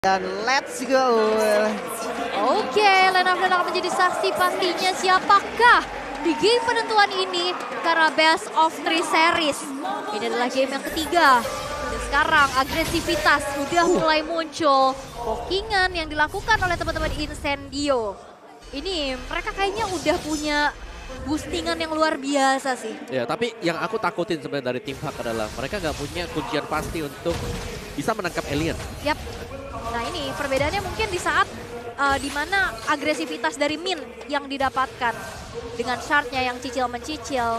Dan let's go. Oke, Line Up dan akan menjadi saksi pastinya siapakah di game penentuan ini karena best of 3 series. Ini adalah game yang ketiga. Dan sekarang agresivitas sudah mulai muncul. Pokingan yang dilakukan oleh teman-teman Incendio. Ini mereka kayaknya udah punya boostingan yang luar biasa sih. Ya, tapi yang aku takutin sebenarnya dari tim Hak adalah mereka nggak punya kuncian pasti untuk bisa menangkap alien. Yap. Nah ini perbedaannya mungkin di saat di mana agresivitas dari Min yang didapatkan dengan shardnya yang cicil-mencicil.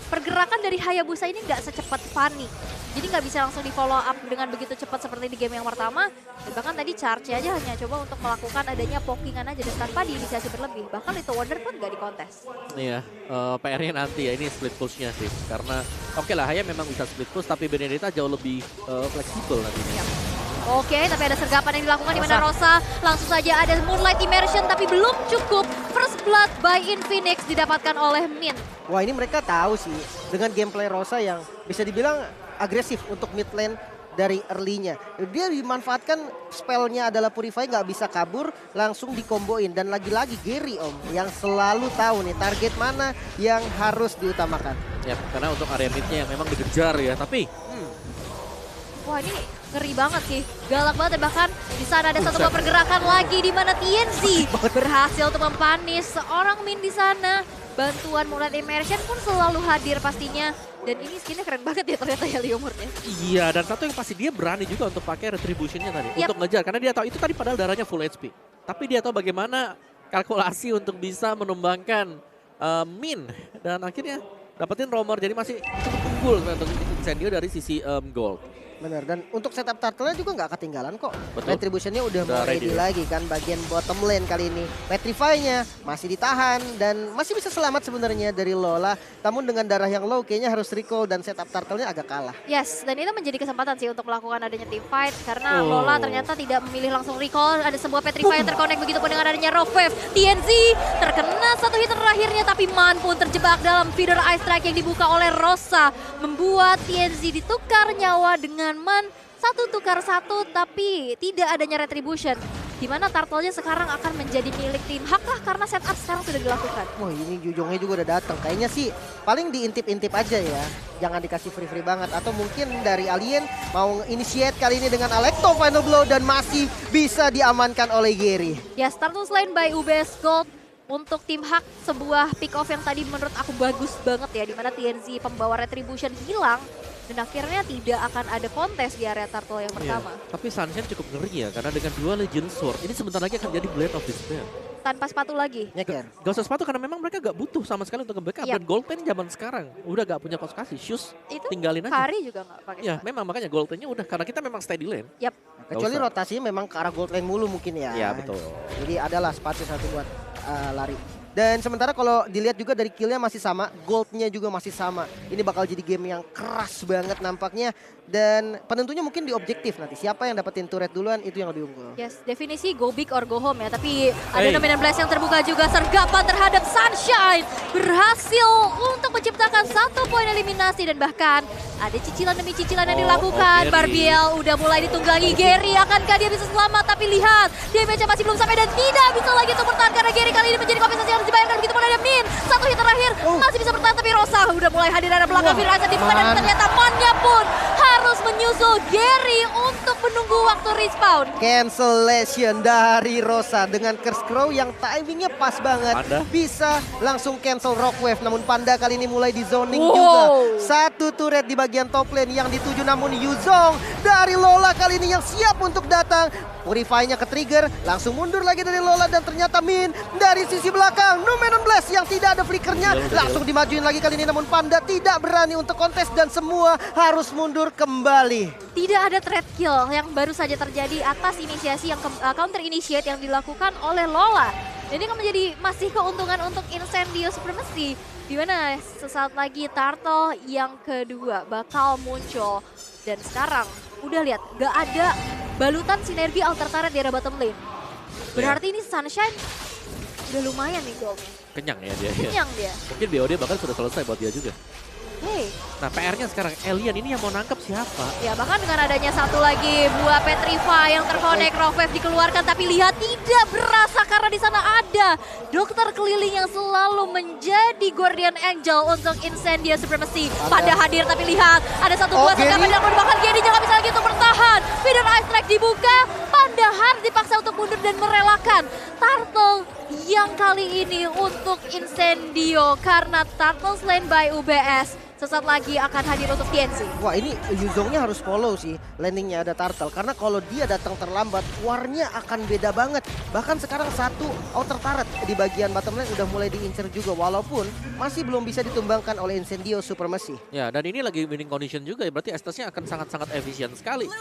Pergerakan dari Hayabusa ini nggak secepat Fanny. Jadi nggak bisa langsung di follow up dengan begitu cepat seperti di game yang pertama. Dan bahkan tadi charge aja hanya coba untuk melakukan adanya pokingan aja dan tanpa diinisiasi berlebih. Bahkan Little Wonder pun nggak dikontes. Iya, PR-nya nanti ya ini split push-nya sih. Karena oke lah, Haya memang bisa split push tapi Benedetta jauh lebih fleksibel nantinya. Yap. Oke, tapi ada sergapan yang dilakukan di mana Rosa langsung saja ada Moonlight Immersion tapi belum cukup. First Blood by Infinix didapatkan oleh Min. Wah, ini mereka tahu sih dengan gameplay Rosa yang bisa dibilang agresif untuk mid lane dari early-nya. Dia dimanfaatkan spellnya adalah Purify, nggak bisa kabur, langsung dikomboin. Dan lagi-lagi Gary yang selalu tahu nih target mana yang harus diutamakan. Ya, karena untuk area mid-nya yang memang dikejar ya, tapi Wah ini ngeri banget sih, galak banget dan bahkan di sana ada satu buah pergerakan lagi di mana TNC berhasil untuk mempanis seorang Min di sana. Bantuan Moonlight Immersion pun selalu hadir pastinya dan ini skinnya keren banget ya ternyata ya Liomurnya. iya, dan satu yang pasti dia berani juga untuk pakai retribution-nya tadi untuk ngejar karena dia tahu itu tadi padahal darahnya full HP. Tapi dia tahu bagaimana kalkulasi untuk bisa menumbangkan Min dan akhirnya dapetin Roamer, jadi masih cukup unggul untuk Incendio dari sisi gold. Benar, dan untuk setup turtle-nya juga nggak ketinggalan kok. Betul. Retribution-nya udah mau ready ready lagi kan bagian bottom lane kali ini. Petrify-nya masih ditahan dan masih bisa selamat sebenarnya dari Lola. Namun dengan darah yang low kayaknya harus recall dan setup turtle-nya agak kalah. Yes, dan itu menjadi kesempatan sih untuk melakukan adanya team fight karena Lola ternyata tidak memilih langsung recall. Ada sebuah Petrify yang terconnect begitu pun dengan adanya Rock Wave. TNZ terkena satu hit terakhirnya tapi Man pun terjebak dalam feeder ice strike yang dibuka oleh Rosa. Membuat TNZ ditukar nyawa dengan Man, satu tukar satu tapi tidak adanya retribution. Di mana turtle-nya sekarang akan menjadi milik tim Hak lah karena setup sekarang sudah dilakukan. Wah, ini Jujongnya juga udah datang. Kayaknya sih paling diintip-intip aja ya. Jangan dikasih free-free banget. Atau mungkin dari Alien mau initiate kali ini dengan Alecto Final Blow dan masih bisa diamankan oleh Gary. Ya, Turtle Slain by UBS Gold untuk tim Hak, sebuah pick off yang tadi menurut aku bagus banget ya. Dimana TNZ pembawa retribution hilang. Dan akhirnya tidak akan ada kontes di area turtle yang pertama. Iya. Tapi Sunshine cukup ngeri ya, karena dengan dua Legend Sword, ini sebentar lagi akan jadi Blade of Despair. Tanpa sepatu lagi. Nyeker. Gak usah sepatu karena memang mereka gak butuh sama sekali untuk nge-backup. Yap. Dan gold pen zaman sekarang udah gak punya kos kasih, shoes Itu tinggalin aja. Kari juga nggak pakai Ya sepatu. memang makanya gold pennya udah, karena kita memang steady lane. Yap. Kecuali usah. rotasinya memang ke arah gold lane mulu mungkin ya. Iya betul. Jadi adalah sepatu satu buat lari. Dan sementara kalau dilihat juga dari killnya masih sama, goldnya juga masih sama. Ini bakal jadi game yang keras banget nampaknya. Dan penentunya mungkin di objektif nanti. Siapa yang dapetin turret duluan itu yang lebih unggul. Yes, definisi go big or go home ya. Tapi ada Dominant Blast yang terbuka juga. Sergapan terhadap Sunshine. Berhasil untuk menciptakan satu poin eliminasi. Dan bahkan ada cicilan demi cicilan yang dilakukan. Gary. Barbiel udah mulai ditunggangi. Gary akankah dia bisa selamat? Tapi lihat, damage-nya masih belum sampai dan tidak bisa lagi untuk bertahan. Karena Gary kali ini menjadi kompensasi yang harus dibayarkan. Begitu pun ada Min. Satu hit terakhir masih bisa bertahan. Tapi Rosa udah mulai hadir dari belakang. Firasa dibuka dan ternyata Man-nya pun harus menyusul Gary untuk menunggu waktu respawn. Cancellation dari Rosa dengan Curse Crow yang timingnya pas banget. Panda. Bisa langsung cancel Rock Wave. Namun Panda kali ini mulai di zoning Wow. juga. Satu turret di bagian top lane yang dituju, namun Yuzong dari Lola kali ini yang siap untuk datang. Purify-nya ke trigger, langsung mundur lagi dari Lola dan ternyata Min dari sisi belakang. Numenon Blast yang tidak ada flickernya langsung dimajuin lagi kali ini, namun Panda tidak berani untuk kontes dan semua harus mundur kembali. Tidak ada threat kill yang baru saja terjadi atas inisiasi yang counter initiate yang dilakukan oleh Lola. Jadi akan menjadi masih keuntungan untuk Incendio Supremacy. Di mana sesaat lagi Turtle yang kedua bakal muncul. Dan sekarang udah lihat gak ada balutan sinergi alter turret di area bottom lane. Berarti ini Sunshine udah lumayan nih goalnya. Kenyang ya dia. Kenyang dia. Mungkin BOD bahkan sudah selesai buat dia juga. Oke. Nah PR-nya sekarang Alien ini yang mau nangkep siapa? Ya bahkan dengan adanya satu lagi buah Petrify yang terkonek, Rofev dikeluarkan tapi lihat tidak berasa karena di sana ada dokter keliling yang selalu menjadi Guardian Angel untuk Incendia Supremacy. Pada hadir tapi lihat ada satu buah senjata dilakukan, bahkan Gedi jangan bisa lagi untuk bertahan. Feeder Ice Strike dibuka, Pandahar dipaksa untuk mundur dan merelakan Turtle yang kali ini untuk Incendio karena Turtle slain by UBS. Sesaat lagi akan hadir untuk TNC. Wah, ini Yuzongnya harus follow sih landingnya ada Turtle. Karena kalau dia datang terlambat, warnya akan beda banget. Bahkan sekarang satu outer turret di bagian bottom lane udah mulai diincer juga. Walaupun masih belum bisa ditumbangkan oleh Incendio Supremacy. Ya, dan ini lagi winning condition juga ya, berarti Estes-nya akan sangat-sangat efisien sekali.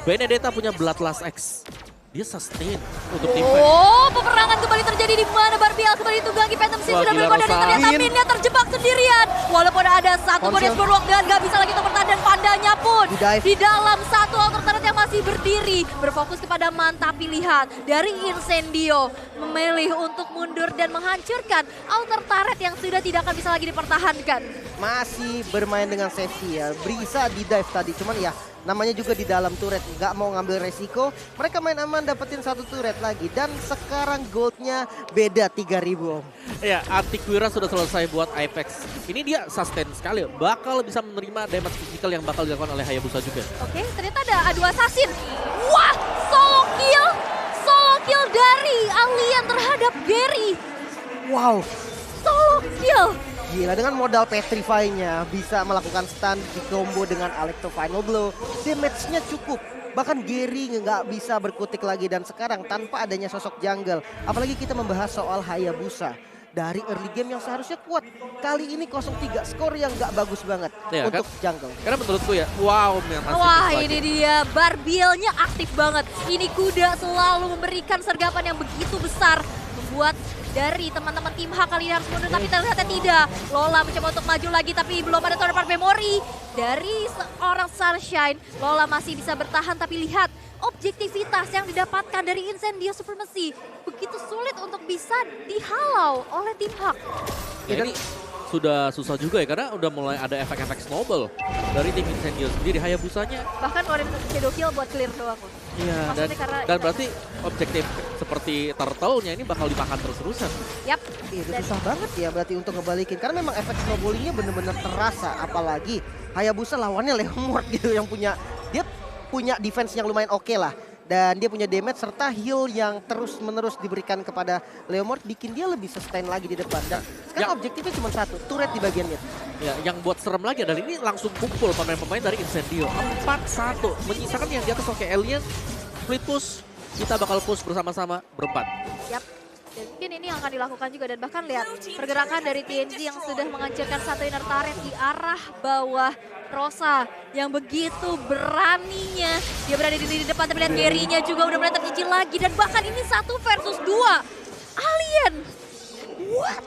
Benedetta punya Bloodlust X. Dia sustain untuk tim fight. Oh, peperangan kembali terjadi di mana Barbiel kembali ditunggangi Phantom Sim Wah, sudah gila, berkoda dan Rosa. ternyata Minnya terjebak sendirian. Walaupun ada satu body Spurlock dan gak bisa lagi untuk bertahan dan Pandanya pun Di-dive. di dalam satu outer turret yang masih berdiri. Berfokus kepada Man, tapi lihat dari Incendio memilih untuk mundur dan menghancurkan outer turret yang sudah tidak akan bisa lagi dipertahankan. Masih bermain dengan safety ya. Bisa di dive tadi, cuman ya namanya juga di dalam turret, nggak mau ngambil resiko. Mereka main aman dapetin satu turret lagi. Dan sekarang goldnya beda 3.000 Om. Ya, Antiquira sudah selesai buat Apex. Ini dia sustain sekali, bakal bisa menerima damage physical yang bakal dilakukan oleh Hayabusa juga. Oke, ternyata ada adu assassin. Wah, solo kill dari Alien terhadap Gary. Wow, Solo kill. gila dengan modal Petrify-nya bisa melakukan stun di combo dengan Alecto Final Blow. Damage-nya cukup. Bahkan Gary nggak bisa berkutik lagi dan sekarang tanpa adanya sosok jungle. Apalagi kita membahas soal Hayabusa. Dari early game yang seharusnya kuat. Kali ini 0-3 skor yang nggak bagus banget Ya, untuk jungle. Karena menurutku ya, wow, masih Wah, bisa ini lagi. dia. Barbielnya aktif banget. Ini kuda selalu memberikan sergapan yang begitu besar. Membuat dari teman-teman tim H kali ini harus mundur, tapi ternyata tidak. Lola mencoba untuk maju lagi, tapi belum ada third part memory. Dari seorang Sunshine, Lola masih bisa bertahan, tapi lihat objektivitas yang didapatkan dari Incendio Supremacy. Begitu sulit untuk bisa dihalau oleh tim H. Ya, ini sudah susah juga ya, karena udah mulai ada efek-efek snowball dari tim Incendio sendiri. Hayabusanya Bahkan ngeluarin shadow kill buat clear doang. iya, dan, Maksudnya karena- dan berarti objektif seperti turtle-nya ini bakal dimakan terus-terusan. Yap. Itu susah banget ya berarti untuk ngebalikin. Karena memang efek snowballingnya bener-bener terasa. Apalagi Hayabusa lawannya Leomord gitu yang punya. Dia punya defense yang lumayan oke lah. Dan dia punya damage serta heal yang terus-menerus diberikan kepada Leomord. Bikin dia lebih sustain lagi di depan. Dan sekarang objektifnya cuma satu. Turret di bagian mid. Ya, yang buat serem lagi adalah ini langsung kumpul pemain-pemain dari Incendio. 4-1, menyisakan yang di atas oke Alien, split push, kita bakal push bersama-sama berempat. Yap. Dan mungkin ini yang akan dilakukan juga, dan bahkan lihat pergerakan dari TNC yang sudah menghancurkan satu inner turret di arah bawah Rosa yang begitu beraninya. Dia berada di lini depan, tapi lihat Gary-nya juga udah mulai tercicil lagi, dan bahkan ini 1 versus 2. Alien. What?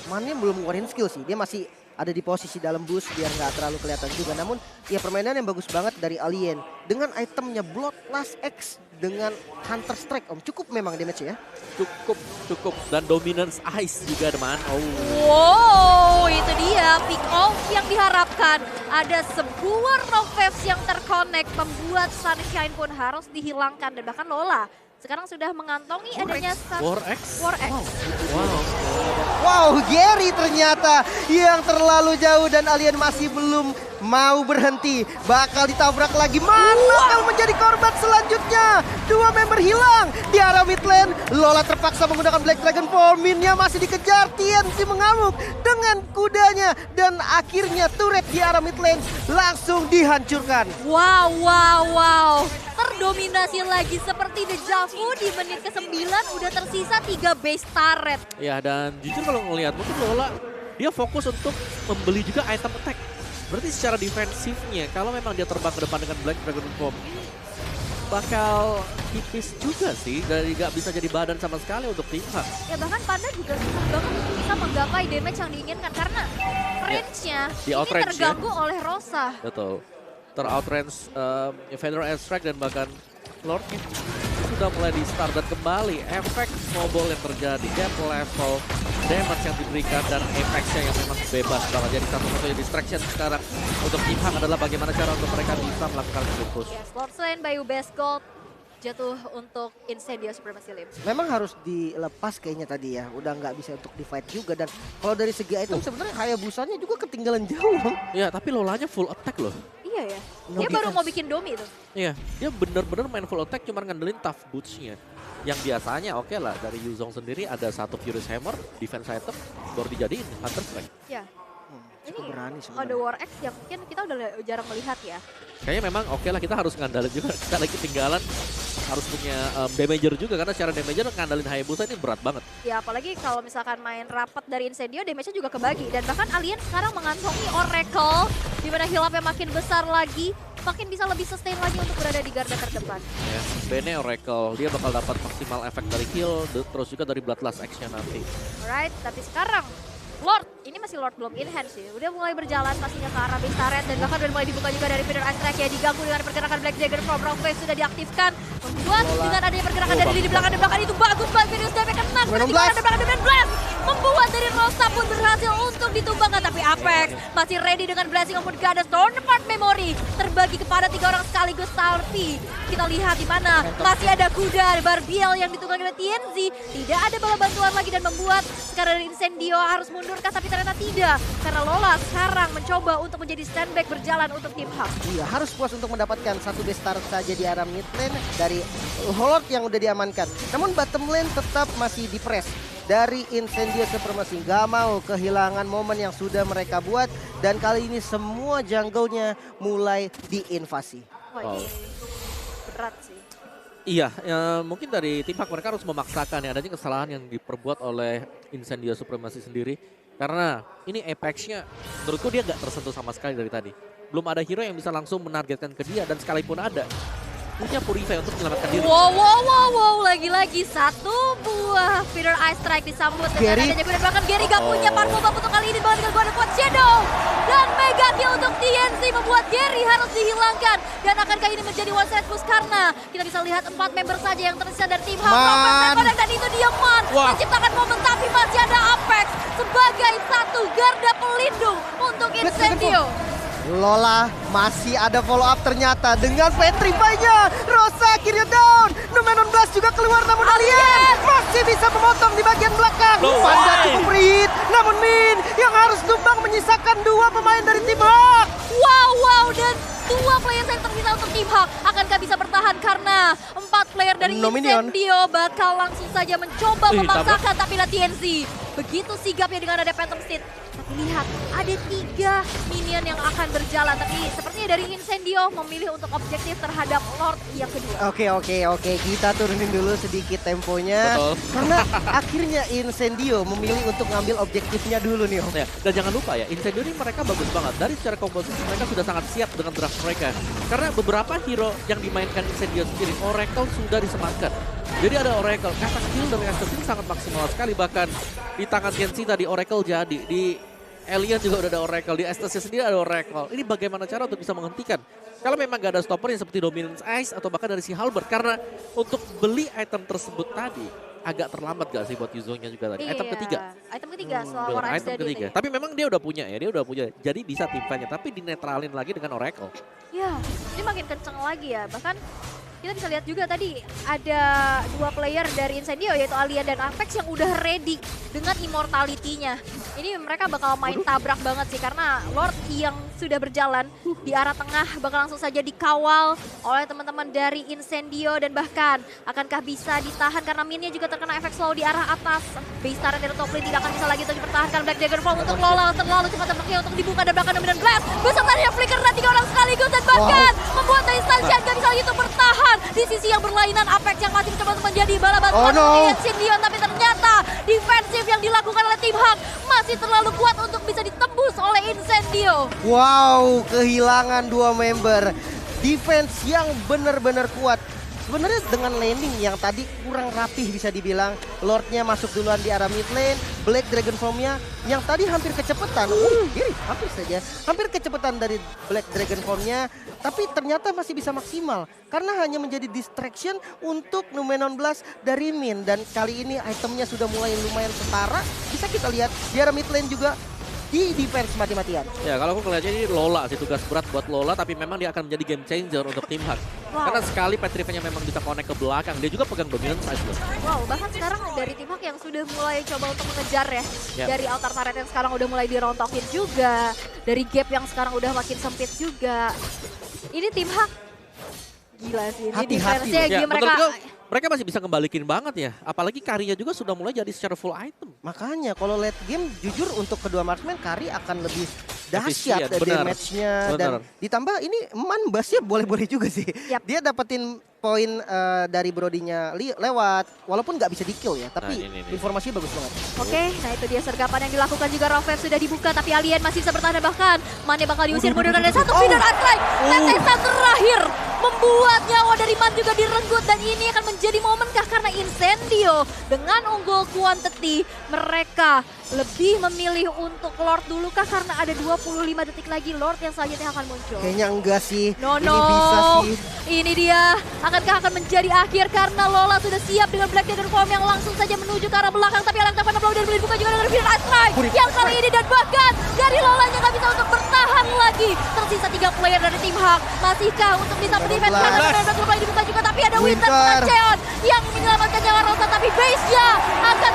Mannya belum ngeluarin skill sih. Dia masih ada di posisi dalam boost biar nggak terlalu kelihatan juga. Namun ya permainan yang bagus banget dari Alien. Dengan itemnya Bloodlust X dengan Hunter Strike Om. Cukup memang damage ya. Cukup. Dan Dominance Ice juga teman. Oh. Wow, itu dia pick off yang diharapkan. Ada sebuah Rofev yang terkonek, membuat Sunshine pun harus dihilangkan. Dan bahkan Lola sekarang sudah mengantongi adanya War X. War X. Wow. Wow, Gary ternyata yang terlalu jauh dan Alien masih belum mau berhenti. Bakal ditabrak lagi. Mana yang menjadi korban selanjutnya? 2 member hilang di arah mid lane. Lola terpaksa menggunakan Black Dragon Form. Minnya masih dikejar. TNC mengamuk dengan kudanya. Dan akhirnya turret di arah mid lane langsung dihancurkan. Wow. Terdominasi lagi seperti Deja Vu di menit ke-9 udah tersisa 3 base turret. Ya, dan jujur kalau ngelihat mungkin Lola dia fokus untuk membeli juga item attack. Berarti secara defensifnya kalau memang dia terbang ke depan dengan Black Dragon Form ini bakal tipis juga sih, dari gak bisa jadi badan sama sekali untuk tim H. Ya bahkan Panda juga susah banget untuk bisa menggapai damage yang diinginkan karena range-nya Di ini outrange terganggu oleh Rosa. Betul. Ter-outrange Federal Airstrike dan bahkan Lordnya. sudah mulai di start dan kembali efek snowball yang terjadi, gap level, damage yang diberikan dan Apex-nya yang memang bebas banget. Jadi satu-satunya distraction sekarang untuk Team Hak adalah bagaimana cara untuk mereka bisa melakukan push. Yes, Lord Slain by Best Gold jatuh untuk Incendio Supremacy Limb. Memang harus dilepas kayaknya tadi ya. Udah nggak bisa untuk di fight juga. Dan kalau dari segi item sebenarnya Hayabusanya juga ketinggalan jauh, Bang. Ya, tapi Lolanya full attack loh. Iya ya, No dia baru defense. mau bikin domi tuh. Iya, dia bener-bener main full attack cuma ngandelin tough boots-nya. Yang biasanya oke lah, dari Yuzong sendiri ada satu Furious Hammer, defense item, baru dijadiin Hunter Strike. Ya, Cukup berani ada sebenarnya. War X yang mungkin kita udah jarang melihat ya. Kayaknya memang oke lah, kita harus ngandalin juga. Kita lagi ketinggalan, harus punya damager juga. Karena secara damager ngandalin Hayabusa ini berat banget. Ya apalagi kalau misalkan main rapat dari Incendio, damage-nya juga kebagi. Dan bahkan Alien sekarang mengantongi Oracle, di mana heal-up-nya makin besar lagi, makin bisa lebih sustain lagi untuk berada di garda terdepan. Ya, Bene Oracle, dia bakal dapat maksimal efek dari kill, terus juga dari Bloodlust Action nanti. Alright, tapi sekarang Lord, ini masih Lord belum in hand sih. Udah mulai berjalan pastinya ke arah base turret dan bahkan udah mulai dibuka juga dari Feeder Ice Track ya, diganggu dengan pergerakan Black Dagger from Rockface sudah diaktifkan. Membuat dengan adanya pergerakan dari di belakang itu bagus banget. Furious Damage kena Venom di Blast. belakang Venom Blast. Membuat dari Rosa pun berhasil untuk ditumbangkan, tapi Apex masih ready dengan Blessing of Goddess. Counterpart Memory terbagi kepada 3 orang sekaligus Salvi. Kita lihat di mana masih ada kuda Barbiel yang ditunggangi oleh TNZ. Tidak ada bala bantuan lagi dan membuat sekarang dari Incendio harus mundurkan, tapi ternyata tidak. Karena Lola sekarang mencoba untuk menjadi standback berjalan untuk tim Hak. Iya, harus puas untuk mendapatkan satu base turret saja di arah mid lane dari Lord yang udah diamankan. Namun bottom lane tetap masih di press dari Incendio Supremacy. Gak mau kehilangan momen yang sudah mereka buat. Dan kali ini semua jungle-nya mulai diinvasi. Wah, ini berat sih. Iya, ya, mungkin dari tim Hak mereka harus memaksakan ya, adanya kesalahan yang diperbuat oleh Incendio Supremacy sendiri. Karena ini Apex-nya menurutku dia nggak tersentuh sama sekali dari tadi. Belum ada hero yang bisa langsung menargetkan ke dia, dan sekalipun ada, punya Purify untuk menyelamatkan diri. Wow, lagi-lagi satu buah Feeder Ice Strike disambut dengan Gary. adanya kuda belakang. Gary gak punya parkour untuk kali ini banget dengan Golden Quad Shadow. Dan Mega Kill untuk TNC membuat Gary harus dihilangkan. Dan akankah ini menjadi one side push karena kita bisa lihat 4 member saja yang tersisa dari tim Hak. Man. Dan itu dia Man Wah. menciptakan momen, tapi masih ada Apex sebagai satu garda pelindung untuk Incendio. Lola masih ada follow up ternyata dengan Petrify-nya. Rosa akhirnya down. Numenon Blast juga keluar namun Alien masih bisa memotong di bagian belakang. No Panda way. cukup free, namun Min yang harus tumbang menyisakan 2 pemain dari tim Hak. Wow, dan 2 player yang tersisa untuk tim Hak. Akankah bisa bertahan karena 4 player dari No minion. Incendio bakal langsung saja mencoba Ih, memaksakan, tapi lah TNC begitu sigapnya dengan ada Phantom Steed. Tapi lihat, ada 3 minion yang akan berjalan, tapi sepertinya dari Incendio memilih untuk objektif terhadap Lord yang kedua. Oke, kita turunin dulu sedikit temponya. Betul. Karena akhirnya Incendio memilih untuk ngambil objektifnya dulu nih, Om. Ya, dan jangan lupa ya, Incendio ini mereka bagus banget. Dari secara komposisi mereka sudah sangat siap dengan draft mereka. Karena beberapa hero yang dimainkan Incendio sendiri, Oracle sudah disematkan. Jadi ada Oracle, efek skill dari Estes ini sangat maksimal sekali. Bahkan di tangan Gensi tadi Oracle jadi, di Alien juga udah ada Oracle, di Estes sendiri ada Oracle. Ini bagaimana cara untuk bisa menghentikan? Kalau memang gak ada stopper yang seperti Dominance Ice atau bahkan dari si Halberd. Karena untuk beli item tersebut tadi agak terlambat gak sih buat Yuzongnya juga tadi? Item ketiga. Item ketiga soal Betul, War Ice item Daddy ketiga. tadi. Tapi memang dia udah punya ya, dia udah punya. Jadi bisa tim fight-nya, tapi dinetralin lagi dengan Oracle. Ya, ini makin kenceng lagi ya. Bahkan kita bisa lihat juga tadi ada 2 player dari Incendio yaitu Alien dan Apex yang udah ready dengan immortality-nya. Ini mereka bakal main tabrak banget sih karena Lord yang sudah berjalan di arah tengah bakal langsung saja dikawal oleh teman-teman dari Incendio dan bahkan akankah bisa ditahan karena minnya juga terkena efek slow di arah atas. Base turret dari top lane tidak akan bisa lagi untuk dipertahankan. Black Dagger Fall untuk Lola terlalu cepat tampaknya untuk dibuka dan belakang Dominant Blast. Besertanya flicker dan 3 orang sekaligus dan bahkan membuat dari Sunshine gak bisa lagi untuk bertahan. Di sisi yang berlainan Apex yang masih mencoba untuk menjadi bala bantuan untuk Incendio, tapi ternyata defensif yang dilakukan oleh tim Hak masih terlalu kuat untuk bisa ditembus oleh Incendio. Wow, kehilangan 2 member. Defense yang benar-benar kuat. Sebenarnya dengan landing yang tadi kurang rapih bisa dibilang. Lordnya masuk duluan di arah mid lane. Black Dragon Form-nya yang tadi hampir kecepatan. Hampir kecepatan dari Black Dragon Form-nya, tapi ternyata masih bisa maksimal karena hanya menjadi distraction untuk Numenon Blast dari Min. Dan kali ini itemnya sudah mulai lumayan setara. Bisa kita lihat di arah mid lane juga di defense mati-matian. Ya, kalau aku ngeliatnya ini Lola sih, tugas berat buat Lola, tapi memang dia akan menjadi game changer untuk tim Hak. Karena sekali Petrify-nya memang bisa connect ke belakang, dia juga pegang dominant side loh. Wow, bahkan sekarang dari tim Hak yang sudah mulai coba untuk mengejar ya. Dari altar turret yang sekarang udah mulai dirontokin juga. Dari gap yang sekarang udah makin sempit juga. Ini tim Hak gila sih. Ini defense-nya Ya, mereka masih bisa kembalikin banget ya. Apalagi Karinya juga sudah mulai jadi secara full item. Makanya kalau late game jujur untuk kedua marksman Kari akan lebih dahsyat damage-nya. Dan ditambah ini Man Bassnya boleh-boleh juga sih. Dia dapetin poin dari Brodinya lewat, walaupun nggak bisa di-kill ya, tapi informasinya bagus banget. Oke, nah itu dia sergapan yang dilakukan juga. Rofev sudah dibuka, tapi Alien masih bisa bertahan, bahkan Mane bakal diusir mundur dan ada satu feeder unstrike. Tetesan terakhir membuat nyawa dari Man juga direnggut, dan ini akan menjadi momenkah karena Incendio dengan unggul quantity mereka lebih memilih untuk Lord dulu kah karena ada 25 detik lagi Lord yang selanjutnya akan muncul. Kayaknya enggak sih. No, ini bisa sih. Ini dia. Akankah akan menjadi akhir karena Lola sudah siap dengan Black Dragon Form yang langsung saja menuju ke arah belakang, tapi Alang Tavana Blow dan dibuka juga dengan Feeder Strike yang kali ini, dan bahkan dari Lolanya nggak bisa untuk bertahan lagi. Tersisa 3 player dari tim Hak. Masihkah untuk bisa mendefend karena Dragon Form dibuka juga, tapi ada Winter dengan Cheon yang menyelamatkan nyawa Rosa, tapi base-nya akan